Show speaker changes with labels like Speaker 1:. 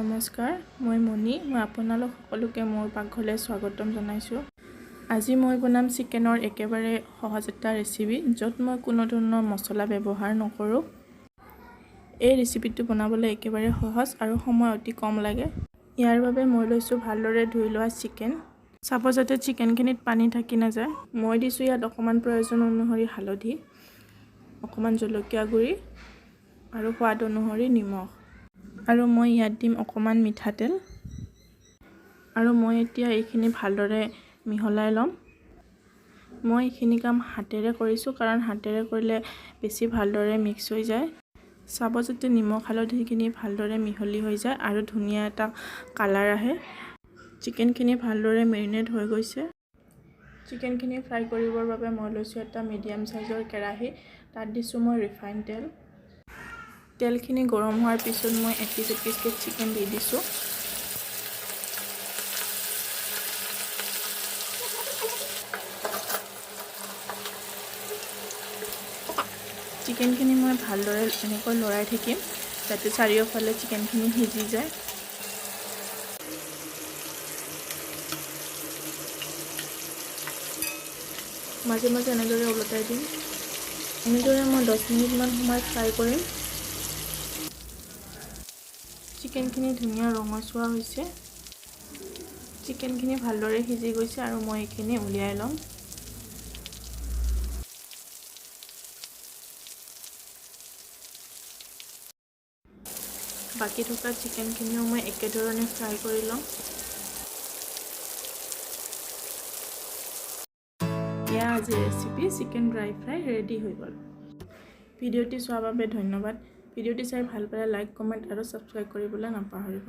Speaker 1: নমস্কাৰ, মই মণি। মই আপোনালোক সকলোকে মোৰ পাকঘৰলৈ স্বাগতম জনাইছোঁ। আজি মই বনাম চিকেনৰ একেবাৰে সহজ এটা ৰেচিপি, য'ত মই কোনো ধৰণৰ মছলা ব্যৱহাৰ নকৰোঁ। এই ৰেচিপিটো বনাবলৈ একেবাৰে সহজ আৰু সময় অতি কম লাগে। ইয়াৰ বাবে মই লৈছোঁ ভালদৰে ধুই লোৱা চিকেন। চাব যাতে চিকেনখিনিত পানী থাকি নাযায়। মই দিছোঁ ইয়াত অকণমান প্ৰয়োজন অনুসৰি হালধি, অকণমান জলকীয়া গুড়ি আৰু সোৱাদ অনুসৰি নিমখ। আৰু মই ইয়াত দিম অকণমান মিঠাতেল। আৰু মই এতিয়া এইখিনি ভালদৰে মিহলাই ল'ম। মই এইখিনি কাম হাতেৰে কৰিছোঁ, কাৰণ হাতেৰে কৰিলে বেছি ভালদৰে মিক্স হৈ যায়। চাব যাতে নিমখ হালধিখিনি ভালদৰে মিহলি হৈ যায় আৰু ধুনীয়া এটা কালাৰ আহে। চিকেনখিনি ভালদৰে মেৰিনেট হৈ গৈছে। চিকেনখিনি ফ্ৰাই কৰিবৰ বাবে মই লৈছোঁ এটা মিডিয়াম চাইজৰ কেৰাহী। তাত দিছোঁ মই ৰিফাইন তেল। তেলখিনি গৰম হোৱাৰ পিছত মই এপিচ এপিচকৈ চিকেন দি দিছোঁ। চিকেনখিনি মই ভালদৰে এনেকৈ লৰাই থাকিম, যাতে চাৰিওফালে চিকেনখিনি সিজি যায়। মাজে মাজে এনেদৰে ওলটাই দিম। এনেদৰে মই 10 মিনিটমান সময় ফ্ৰাই কৰিম। চিকেনখিনি ধুনীয়া ৰঙচুৱা হৈছে। চিকেনখিনি ভালদৰে সিজি গৈছে আৰু মই এইখিনি উলিয়াই ল'ম। বাকী থকা চিকেনখিনিও মই একেধৰণে ফ্ৰাই কৰি ল'ম। এয়া আজি recipe chicken dry fry ready হৈ গ'ল। ভিডিঅ'টি চোৱাৰ বাবে ধন্যবাদ। ভিডিঅ'টি চাই ভাল পালে লাইক, কমেণ্ট আৰু ছাবস্ক্ৰাইব কৰিবলৈ নাপাহৰিব।